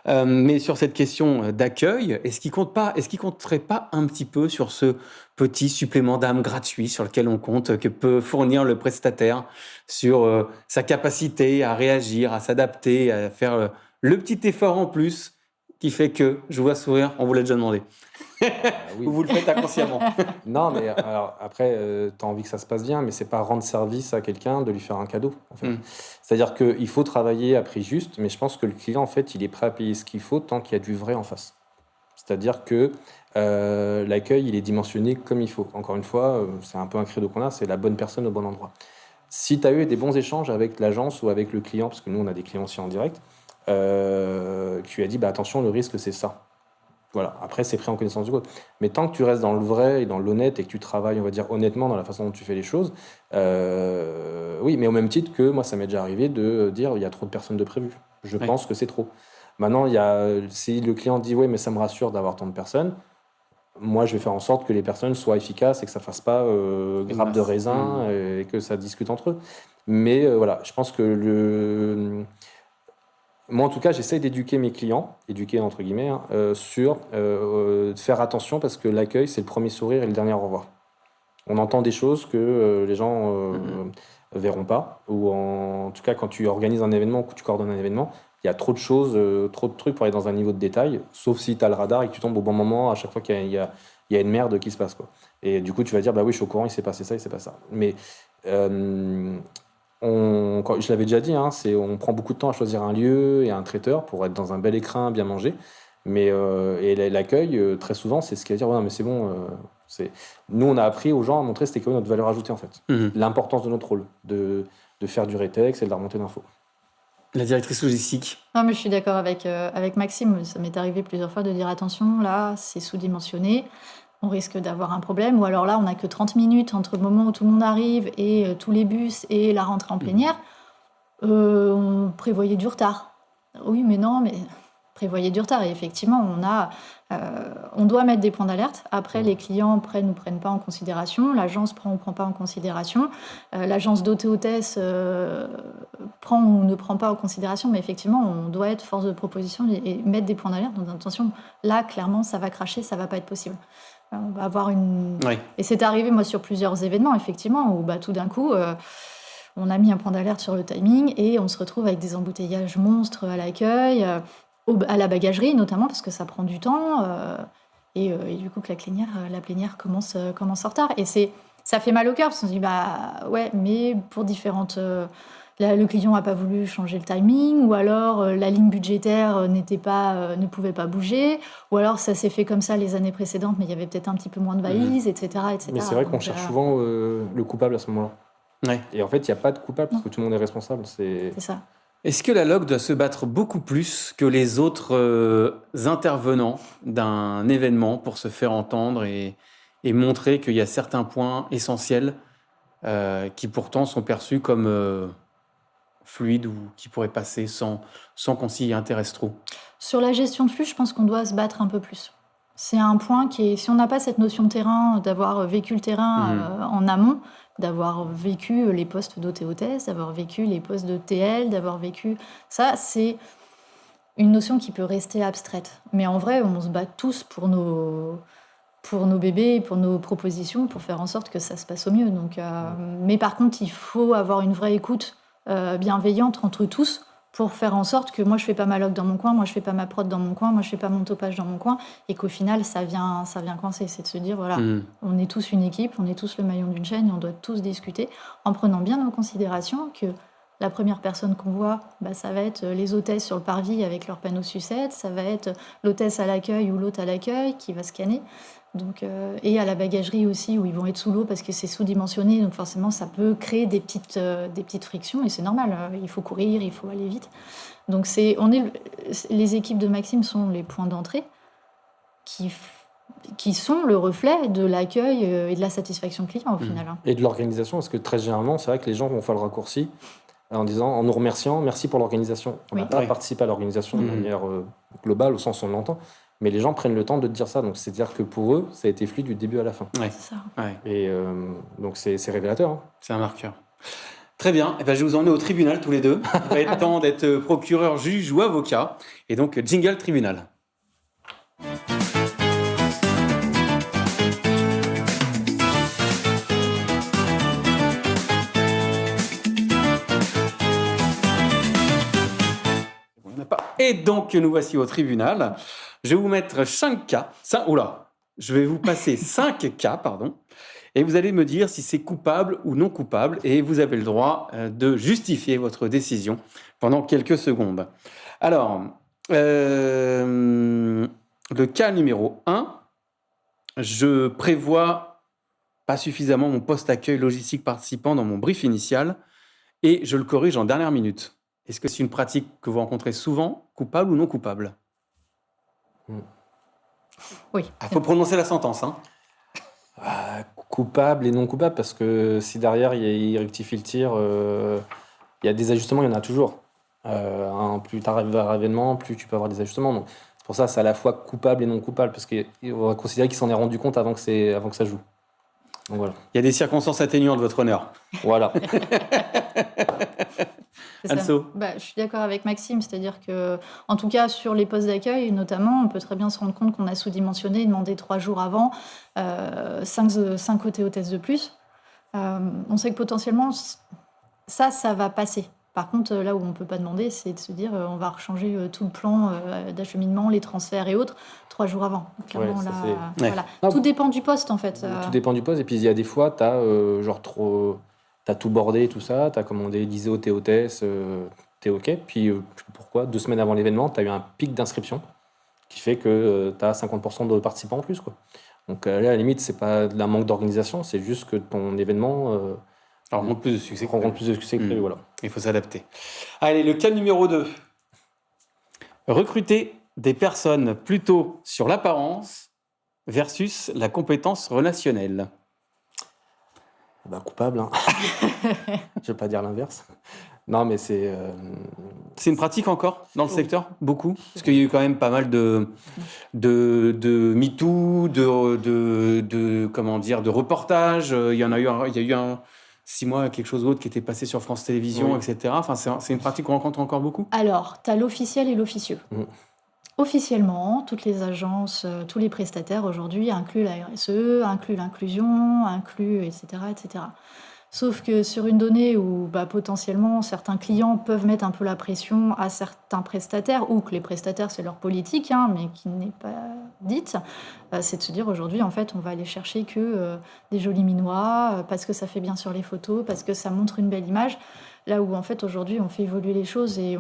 Mais sur cette question d'accueil, est-ce qu'il compterait pas un petit peu sur ce petit supplément d'âme gratuit sur lequel on compte, que peut fournir le prestataire, sur sa capacité à réagir, à s'adapter, à faire le petit effort en plus qui fait que, je vous vois sourire, on vous l'a déjà demandé. Oui. Ou vous le faites inconsciemment. Non, mais alors, après, tu as envie que ça se passe bien, mais c'est pas rendre service à quelqu'un de lui faire un cadeau, en fait. C'est-à-dire qu'il faut travailler à prix juste, mais je pense que le client, en fait, il est prêt à payer ce qu'il faut tant qu'il y a du vrai en face. C'est-à-dire que l'accueil, il est dimensionné comme il faut. Encore une fois, c'est un peu un credo qu'on a, c'est la bonne personne au bon endroit. Si tu as eu des bons échanges avec l'agence ou avec le client, parce que nous, on a des clients aussi en direct, qui lui a dit, attention, le risque, c'est ça. Voilà, après c'est pris en connaissance du code. Mais tant que tu restes dans le vrai et dans l'honnête et que tu travailles, on va dire, honnêtement dans la façon dont tu fais les choses, oui, mais au même titre que moi, ça m'est déjà arrivé de dire il y a trop de personnes de prévues. Je pense que c'est trop. Maintenant, si le client dit oui, mais ça me rassure d'avoir tant de personnes, moi je vais faire en sorte que les personnes soient efficaces et que ça fasse pas grappe de raisin et que ça discute entre eux. Mais voilà, je pense que moi, en tout cas, j'essaye d'éduquer mes clients, éduquer entre guillemets, sur faire attention parce que l'accueil, c'est le premier sourire et le dernier au revoir. On entend des choses que les gens verront pas, ou en tout cas, quand tu organises un événement ou que tu coordonnes un événement, il y a trop de choses, trop de trucs pour aller dans un niveau de détail, sauf si tu as le radar et que tu tombes au bon moment à chaque fois qu'il y a une merde qui se passe, quoi. Et du coup, tu vas dire, oui, je suis au courant, il s'est passé ça, il s'est passé ça. Mais je l'avais déjà dit, on prend beaucoup de temps à choisir un lieu et un traiteur pour être dans un bel écrin, bien manger. Mais et l'accueil, très souvent, c'est ce qui va dire non, mais c'est bon. Nous, on a appris aux gens à montrer c'était quoi notre valeur ajoutée en fait. L'importance de notre rôle, de faire du rétex et de la remontée d'infos. La directrice logistique. Non, mais je suis d'accord avec Maxime. Ça m'est arrivé plusieurs fois de dire attention, là, c'est sous-dimensionné. On risque d'avoir un problème. Ou alors là, on n'a que 30 minutes entre le moment où tout le monde arrive et tous les bus et la rentrée en plénière. On prévoyait du retard. Oui, mais non, mais prévoyez du retard. Et effectivement, on doit mettre des points d'alerte. Après, les clients prennent ou prennent pas en considération. L'agence prend ou prend pas en considération. L'agence d'hôtesse prend ou ne prend pas en considération. Mais effectivement, on doit être force de proposition et mettre des points d'alerte. Donc attention, là, clairement, ça va cracher, ça va pas être possible. On va avoir Et c'est arrivé, moi, sur plusieurs événements, effectivement, où tout d'un coup, on a mis un point d'alerte sur le timing et on se retrouve avec des embouteillages monstres à l'accueil, à la bagagerie notamment, parce que ça prend du temps. Et du coup, que la plénière commence en retard. Et ça fait mal au cœur, parce qu'on se dit, ouais, mais pour différentes... le client n'a pas voulu changer le timing, ou alors la ligne budgétaire ne pouvait pas bouger, ou alors ça s'est fait comme ça les années précédentes, mais il y avait peut-être un petit peu moins de valises, etc. Mais c'est vrai qu'on cherche souvent le coupable à ce moment-là. Ouais. Et en fait, il n'y a pas de coupable, parce que tout le monde est responsable. C'est ça. Est-ce que la LOC doit se battre beaucoup plus que les autres intervenants d'un événement pour se faire entendre et montrer qu'il y a certains points essentiels qui pourtant sont perçus comme fluides ou qui pourraient passer sans qu'on s'y intéresse trop? Sur la gestion de flux, je pense qu'on doit se battre un peu plus. C'est un point si on n'a pas cette notion de terrain, d'avoir vécu le terrain en amont, d'avoir vécu les postes d'hôtesse, d'avoir vécu les postes de TL, d'avoir vécu... Ça, c'est une notion qui peut rester abstraite. Mais en vrai, on se bat tous pour nos bébés, pour nos propositions, pour faire en sorte que ça se passe au mieux. Donc, mais par contre, il faut avoir une vraie écoute bienveillante entre tous pour faire en sorte que moi je fais pas ma log dans mon coin, moi je fais pas ma prod dans mon coin, moi je fais pas mon topage dans mon coin, et qu'au final ça vient coincer. C'est de se dire voilà, on est tous une équipe, on est tous le maillon d'une chaîne et on doit tous discuter en prenant bien en considération que la première personne qu'on voit, ça va être les hôtesses sur le parvis avec leur panneau sucette, ça va être l'hôtesse à l'accueil ou l'hôte à l'accueil qui va scanner. Donc, et à la bagagerie aussi, où ils vont être sous l'eau parce que c'est sous-dimensionné, donc forcément ça peut créer des petites frictions, et c'est normal, il faut courir, il faut aller vite. Donc les équipes de Maxime sont les points d'entrée qui qui sont le reflet de l'accueil et de la satisfaction client au final. Hein. Et de l'organisation, parce que très généralement, c'est vrai que les gens vont faire le raccourci en disant, en nous remerciant, merci pour l'organisation. On n'a Oui. pas Oui. participé à l'organisation de manière globale, au sens où on l'entend, mais les gens prennent le temps de te dire ça. Donc, c'est-à-dire que pour eux, ça a été fluide du début à la fin. Ouais. C'est ça. Ouais, Et donc, c'est révélateur. Hein. c'est un marqueur. Très bien. Eh ben, je vais vous emmener au tribunal tous les deux. Il va être temps d'être procureur, juge ou avocat. Et donc, jingle tribunal. On n'a pas. Et donc, nous voici au tribunal. Je vais vous mettre 5 cas. Je vais vous passer 5 cas, pardon. Et vous allez me dire si c'est coupable ou non coupable. Et vous avez le droit de justifier votre décision pendant quelques secondes. Alors, le cas numéro 1, je prévois pas suffisamment mon post-accueil logistique participant dans mon brief initial et je le corrige en dernière minute. Est-ce que c'est une pratique que vous rencontrez souvent, coupable ou non coupable? Oui. Il faut prononcer la sentence. Hein. Coupable et non coupable, parce que si derrière il rectifie le tir, il y a des ajustements, il y en a toujours. Plus tu arrives vers l'événement, plus tu peux avoir des ajustements. Donc, c'est pour ça c'est à la fois coupable et non coupable, parce qu'on va considérer qu'il s'en est rendu compte avant que ça joue. Donc voilà. Il y a des circonstances atténuantes, votre honneur. Voilà. C'est ça. Anso. Je suis d'accord avec Maxime, c'est-à-dire que, en tout cas, sur les postes d'accueil, notamment, on peut très bien se rendre compte qu'on a sous-dimensionné et demandé 3 jours avant 5 hôtesses de plus. On sait que potentiellement, ça va passer. Par contre, là où on ne peut pas demander, c'est de se dire on va rechanger tout le plan d'acheminement, les transferts et autres, 3 jours avant. Clairement, Ouais, ça, là, c'est- voilà. Non, Tout dépend du poste, en fait. Tout dépend du poste. Et puis il y a des fois, tu as t'as tout bordé, tout ça, tu as commandé l'ISO, tes hôtesses, t'es OK. Puis je sais pas pourquoi, 2 semaines avant l'événement, tu as eu un pic d'inscription qui fait que tu as 50% de participants en plus. Quoi. Donc là, à la limite, c'est pas de la manque d'organisation, c'est juste que ton événement Alors, rencontre plus de succès. rencontre plus de succès que prévu. Voilà. Il faut s'adapter. Allez, le cas numéro 2. Recruter des personnes plutôt sur l'apparence versus la compétence relationnelle. Coupable, hein. Je vais pas dire l'inverse. Non, mais c'est... C'est une pratique encore dans le secteur? Beaucoup? Parce qu'il y a eu quand même pas mal de MeToo, de reportages. Il y a eu 6 mois, quelque chose d'autre qui était passé sur France Télévisions, Oui. etc. Enfin, c'est une pratique qu'on rencontre encore beaucoup? Alors, tu as l'officiel et l'officieux. Mm. Officiellement, toutes les agences, tous les prestataires aujourd'hui incluent la RSE, incluent l'inclusion, incluent etc., etc. Sauf que sur une donnée où potentiellement certains clients peuvent mettre un peu la pression à certains prestataires, ou que les prestataires c'est leur politique, mais qui n'est pas dite, c'est de se dire aujourd'hui en fait on va aller chercher que des jolis minois, parce que ça fait bien sur les photos, parce que ça montre une belle image. Là où en fait aujourd'hui on fait évoluer les choses et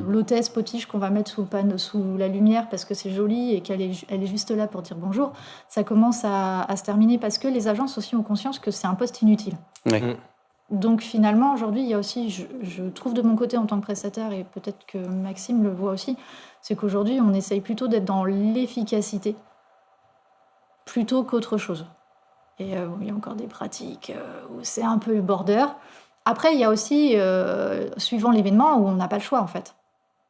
l'hôtesse potiche qu'on va mettre sous la lumière parce que c'est joli et qu'elle est juste là pour dire bonjour, ça commence à se terminer parce que les agences aussi ont conscience que c'est un poste inutile. Ouais. Donc finalement aujourd'hui il y a aussi, je trouve de mon côté en tant que prestataire, et peut-être que Maxime le voit aussi, c'est qu'aujourd'hui on essaye plutôt d'être dans l'efficacité plutôt qu'autre chose. Et il y a encore des pratiques où c'est un peu le border. Après, il y a aussi, suivant l'événement, où on n'a pas le choix, en fait.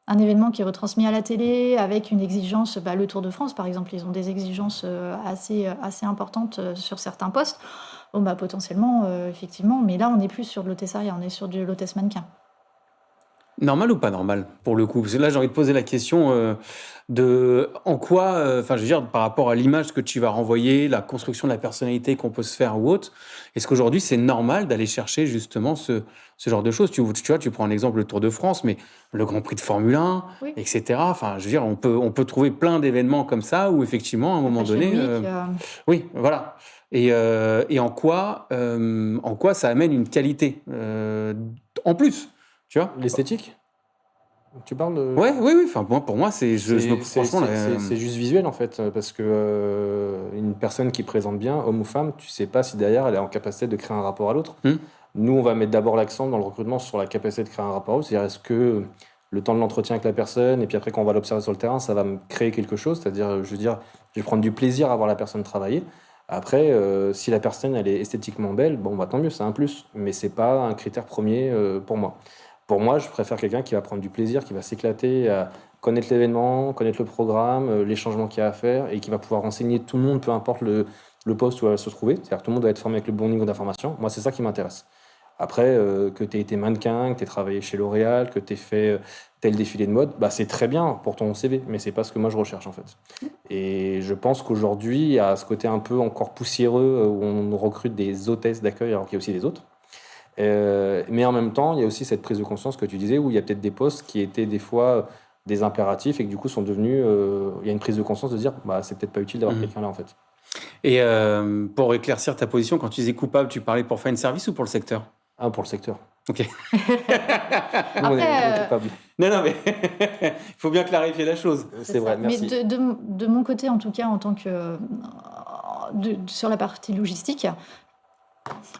Un événement qui est retransmis à la télé avec une exigence, le Tour de France, par exemple, ils ont des exigences assez importantes sur certains postes. Bon, potentiellement, effectivement, mais là, on n'est plus sur de l'hôtessariat, on est sur de l'hôtesse mannequin. Normal ou pas normal, pour le coup? Parce que là, j'ai envie de poser la question de en quoi, je veux dire, par rapport à l'image que tu vas renvoyer, la construction de la personnalité qu'on peut se faire ou autre, est-ce qu'aujourd'hui, c'est normal d'aller chercher justement ce genre de choses? Tu vois, tu prends un exemple, le Tour de France, mais le Grand Prix de Formule 1, Oui. etc. Enfin, je veux dire, on peut trouver plein d'événements comme ça où, effectivement, à un moment Fashion donné... Week, Oui, voilà. Et en quoi ça amène une qualité en plus, tu vois? L'esthétique? Tu parles de... Ouais, oui. Enfin, pour moi, c'est franchement. C'est juste visuel en fait, parce que une personne qui présente bien, homme ou femme, tu sais pas si derrière elle est en capacité de créer un rapport à l'autre. Nous, on va mettre d'abord l'accent dans le recrutement sur la capacité de créer un rapport à l'autre, c'est-à-dire est-ce que le temps de l'entretien avec la personne, et puis après quand on va l'observer sur le terrain, ça va me créer quelque chose, c'est-à-dire, je veux dire, Je vais prendre du plaisir à voir la personne travailler. Après, si la personne elle est esthétiquement belle, bon, bah, tant mieux, c'est un plus. Mais c'est pas un critère premier pour moi. Pour moi, je préfère quelqu'un qui va prendre du plaisir, qui va s'éclater à connaître l'événement, connaître le programme, les changements qu'il y a à faire et qui va pouvoir renseigner tout le monde, peu importe le poste où elle va se trouver. C'est-à-dire que tout le monde doit être formé avec le bon niveau d'information. Moi, c'est ça qui m'intéresse. Après, que tu aies été mannequin, que tu aies travaillé chez L'Oréal, que tu aies fait tel défilé de mode, bah, c'est très bien pour ton CV, mais c'est pas ce que moi je recherche en fait. Et je pense qu'aujourd'hui, il y a ce côté un peu encore poussiéreux où on recrute des hôtesses d'accueil alors qu'il y a aussi des autres. Mais en même temps, il y a aussi cette prise de conscience que tu disais où il y a peut-être des postes qui étaient des fois des impératifs et que du coup sont devenus. Il y a une prise de conscience de dire bah, c'est peut-être pas utile d'avoir quelqu'un là en fait. Et pour éclaircir ta position, quand tu disais coupable, tu parlais pour Fine Service ou pour le secteur? Ah, pour le secteur. Ok. Nous, on est Après, coupables. Non, mais il faut bien clarifier la chose. C'est vrai, Mais merci. de mon côté, en tout cas, en tant que sur la partie logistique,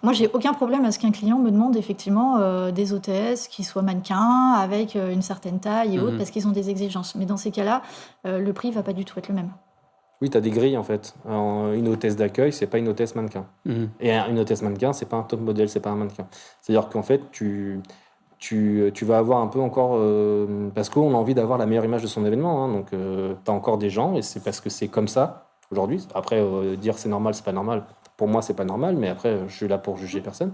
moi, j'ai aucun problème à ce qu'un client me demande effectivement des hôtesses qui soient mannequins avec une certaine taille et autres, parce qu'ils ont des exigences. Mais dans ces cas-là, le prix va pas du tout être le même. Oui, tu as des grilles en fait. Une hôtesse d'accueil, c'est pas une hôtesse mannequin. Et une hôtesse mannequin, c'est pas un top modèle, c'est pas un mannequin. C'est-à-dire qu'en fait, tu vas avoir un peu encore. Parce qu'on a envie d'avoir la meilleure image de son événement. Hein, donc, tu as encore des gens, et c'est parce que c'est comme ça aujourd'hui. Après, dire c'est normal, c'est pas normal. Pour moi, c'est pas normal, mais après, je suis là pour juger personne.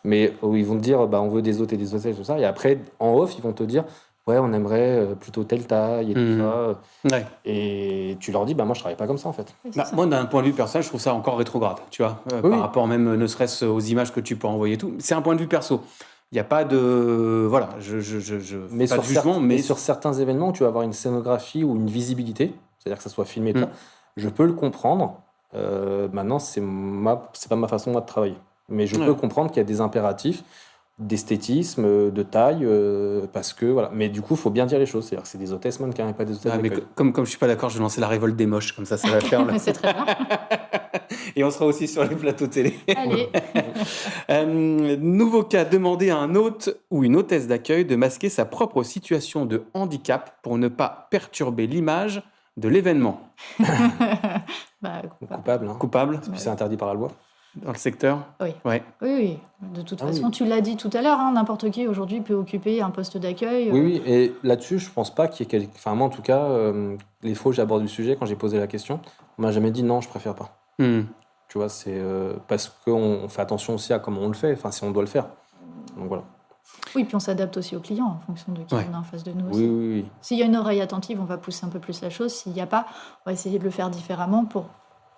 Mais ils vont te dire, bah, on veut des hôtes et des hôtesses, tout ça. Et après, en off, ils vont te dire, ouais, on aimerait plutôt telle taille et tout ça. Ouais. Et tu leur dis, bah, moi, je travaille pas comme ça, en fait. Oui, c'est Bah, ça. moi, d'un point de vue personnel, je trouve ça encore rétrograde, tu vois, Oui. par rapport même, ne serait-ce aux images que tu peux envoyer et tout. C'est un point de vue perso. Il n'y a pas de... Voilà, je Mais pas de sur, jugement, mais... sur certains événements où tu vas avoir une scénographie ou une visibilité, c'est-à-dire que ça soit filmé, tout ça, je peux le comprendre. Maintenant, c'est pas ma façon moi de travailler. Mais je peux comprendre qu'il y a des impératifs d'esthétisme, de taille, parce que voilà. Mais du coup, il faut bien dire les choses. C'est-à-dire que c'est des hôtesses mannequins et pas des hôtesses mais d'accueil. comme je suis pas d'accord, je vais lancer la révolte des moches, comme ça va faire... Mais c'est très bien. Et on sera aussi sur les plateaux télé. Allez. Nouveau cas, demander à un hôte ou une hôtesse d'accueil de masquer sa propre situation de handicap pour ne pas perturber l'image de l'événement. Bah, Coupable, hein. Coupable Puis c'est interdit par la loi. dans le secteur? Oui. Ouais. Oui. De toute Ah façon, oui. tu l'as dit tout à l'heure, hein, n'importe qui aujourd'hui peut occuper un poste d'accueil. Oui, et là-dessus, je pense pas qu'il y ait quelqu'un. Enfin, moi, en tout cas, les fois où j'ai abordé le sujet, quand j'ai posé la question, on m'a jamais dit non, je préfère pas. Tu vois, c'est parce qu'on fait attention aussi à comment on le fait, enfin, si on doit le faire. Donc voilà. Oui, puis on s'adapte aussi aux clients en fonction de qui on a en face de nous aussi. Oui. S'il y a une oreille attentive, on va pousser un peu plus la chose. S'il n'y a pas, on va essayer de le faire différemment pour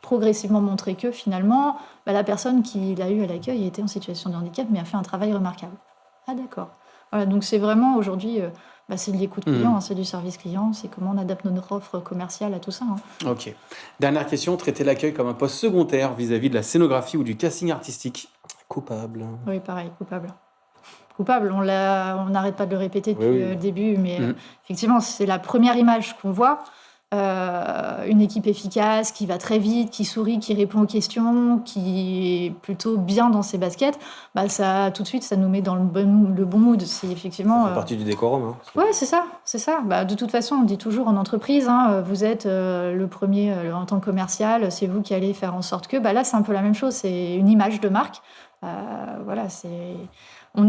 progressivement montrer que finalement, la personne qui l'a eu à l'accueil était en situation de handicap, mais a fait un travail remarquable. Ah d'accord. Voilà, donc c'est vraiment aujourd'hui, c'est de l'écoute client, c'est du service client, c'est comment on adapte notre offre commerciale à tout ça. Hein. Ok. Dernière question, traiter l'accueil comme un poste secondaire vis-à-vis de la scénographie ou du casting artistique. Coupable. Oui, pareil, coupable. Coupable, on n'arrête pas de le répéter depuis le début, mais effectivement, c'est la première image qu'on voit. Une équipe efficace, qui va très vite, qui sourit, qui répond aux questions, qui est plutôt bien dans ses baskets, ça, tout de suite, ça nous met dans le bon mood. C'est effectivement... Ça fait partie du décorum. Hein. Ouais, c'est ça. De toute façon, on dit toujours en entreprise, vous êtes le premier en tant que commercial, c'est vous qui allez faire en sorte que... là, c'est un peu la même chose, c'est une image de marque. Voilà, c'est... En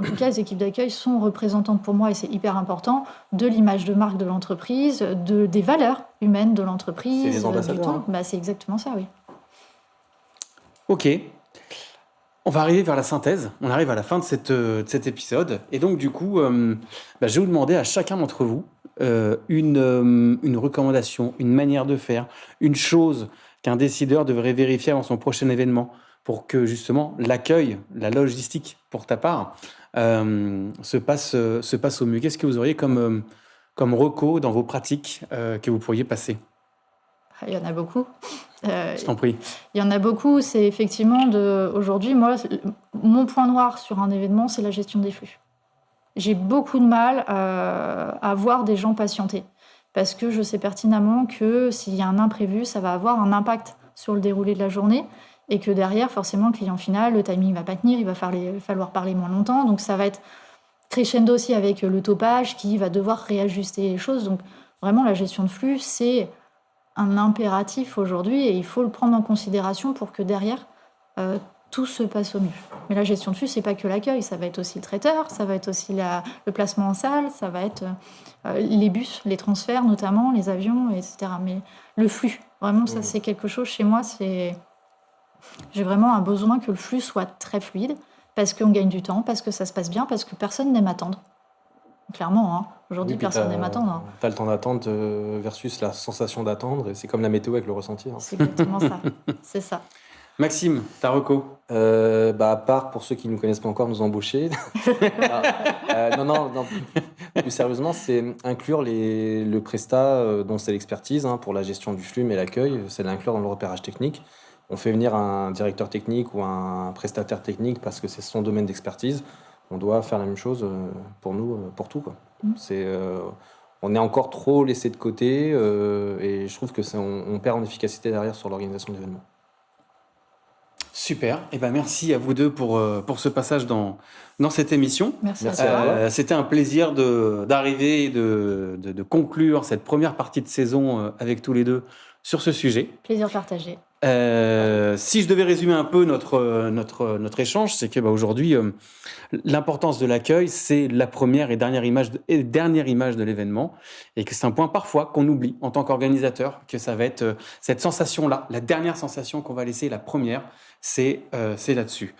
tout cas, les équipes d'accueil sont représentantes pour moi, et c'est hyper important, de l'image de marque de l'entreprise, des valeurs humaines de l'entreprise. C'est les ambassadeurs. C'est exactement ça, oui. Ok. On va arriver vers la synthèse. On arrive à la fin de cet épisode. Et donc, du coup, je vais vous demander à chacun d'entre vous une recommandation, une manière de faire, une chose qu'un décideur devrait vérifier avant son prochain événement pour que, justement, l'accueil, la logistique, pour ta part, se passe au mieux. Qu'est-ce que vous auriez comme reco dans vos pratiques que vous pourriez passer? Il y en a beaucoup. Je t'en prie. Il y en a beaucoup. C'est effectivement aujourd'hui, moi, mon point noir sur un événement, c'est la gestion des flux. J'ai beaucoup de mal à voir des gens patienter parce que je sais pertinemment que s'il y a un imprévu, ça va avoir un impact sur le déroulé de la journée et que derrière, forcément, le client final, le timing ne va pas tenir, il va falloir parler moins longtemps. Donc, ça va être crescendo aussi avec le topage qui va devoir réajuster les choses. Donc, vraiment, la gestion de flux, c'est un impératif aujourd'hui et il faut le prendre en considération pour que derrière, tout se passe au mieux. Mais la gestion de flux, c'est pas que l'accueil, ça va être aussi le traiteur, ça va être aussi le placement en salle, ça va être les bus, les transferts notamment, les avions, etc. Mais le flux, vraiment, ça c'est quelque chose chez moi, j'ai vraiment un besoin que le flux soit très fluide, parce qu'on gagne du temps, parce que ça se passe bien, parce que personne n'aime attendre. Clairement, hein. Aujourd'hui, Oui, puis personne n'aime attendre. Hein. tu as le temps d'attente versus la sensation d'attendre, et c'est comme la météo avec le ressenti. Hein. C'est exactement ça. C'est ça. Maxime, ta reco? À part pour ceux qui ne nous connaissent pas encore, nous embaucher. Non, plus sérieusement, c'est inclure le prestat dont c'est l'expertise pour la gestion du flux et l'accueil, c'est l'inclure dans le repérage technique. On fait venir un directeur technique ou un prestataire technique parce que c'est son domaine d'expertise. On doit faire la même chose pour nous, pour tout, quoi. On est encore trop laissé de côté et je trouve que on perd en efficacité derrière sur l'organisation de l'événement. Super. Merci à vous deux pour ce passage dans cette émission. Merci à toi. C'était un plaisir d'arriver et de conclure cette première partie de saison avec tous les deux sur ce sujet. Plaisir partagé. Si je devais résumer un peu notre échange, c'est que aujourd'hui, l'importance de l'accueil, c'est la première et dernière image de l'événement, et que c'est un point parfois qu'on oublie en tant qu'organisateur, que ça va être cette sensation-là, la dernière sensation qu'on va laisser, la première, c'est là-dessus.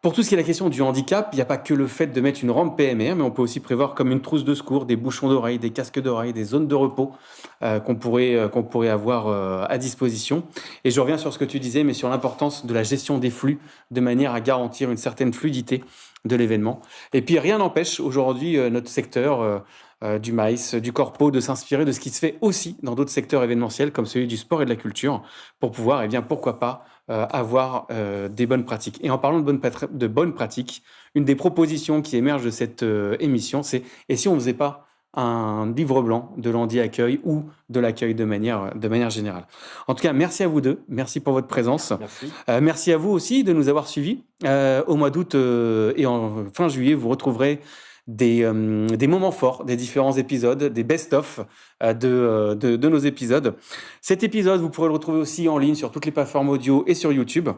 Pour tout ce qui est la question du handicap, il n'y a pas que le fait de mettre une rampe PMR, mais on peut aussi prévoir comme une trousse de secours, des bouchons d'oreilles, des casques d'oreilles, des zones de repos qu'on pourrait avoir à disposition. Et je reviens sur ce que tu disais, mais sur l'importance de la gestion des flux, de manière à garantir une certaine fluidité de l'événement. Et puis rien n'empêche aujourd'hui notre secteur du maïs, du corpo, de s'inspirer de ce qui se fait aussi dans d'autres secteurs événementiels, comme celui du sport et de la culture, pour pouvoir, pourquoi pas, avoir des bonnes pratiques. Et en parlant de bonnes pratiques, une des propositions qui émerge de cette émission, c'est « Et si on ne faisait pas un livre blanc de l'handi-accueil ou de l'accueil de manière générale ?» En tout cas, merci à vous deux. Merci pour votre présence. Merci. Merci à vous aussi de nous avoir suivis. Au mois d'août et en fin juillet, vous retrouverez des moments forts des différents épisodes, des best-of de nos épisodes. Cet épisode, vous pourrez le retrouver aussi en ligne sur toutes les plateformes audio et sur YouTube.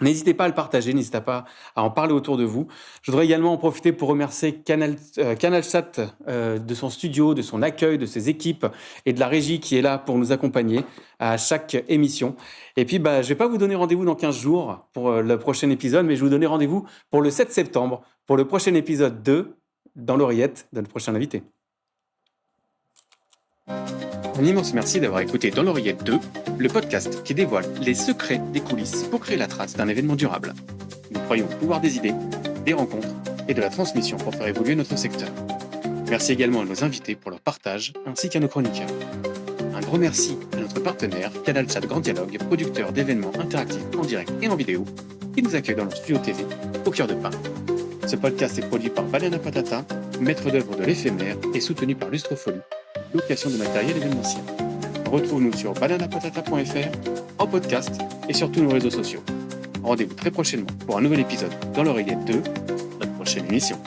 N'hésitez pas à le partager, n'hésitez pas à en parler autour de vous. Je voudrais également en profiter pour remercier CanalSat de son studio, de son accueil, de ses équipes et de la régie qui est là pour nous accompagner à chaque émission. Et puis, je ne vais pas vous donner rendez-vous dans 15 jours pour le prochain épisode, mais je vais vous donner rendez-vous pour le 7 septembre pour le prochain épisode 2 dans l'oreillette de notre prochain invité. Un immense merci d'avoir écouté Dans l'oreillette 2, le podcast qui dévoile les secrets des coulisses pour créer la trace d'un événement durable. Nous croyons au pouvoir des idées, des rencontres et de la transmission pour faire évoluer notre secteur. Merci également à nos invités pour leur partage ainsi qu'à nos chroniqueurs. Un gros merci à notre partenaire CanalSat Grand Dialogue, producteur d'événements interactifs en direct et en vidéo, qui nous accueille dans leur studio TV au cœur de Paris. Ce podcast est produit par Banana Patata, maître d'œuvre de l'éphémère et soutenu par Lustrofolie, location de matériel événementiel. Retrouve-nous sur bananapatata.fr, en podcast et sur tous nos réseaux sociaux. Rendez-vous très prochainement pour un nouvel épisode dans l'oreillette 2, notre prochaine émission.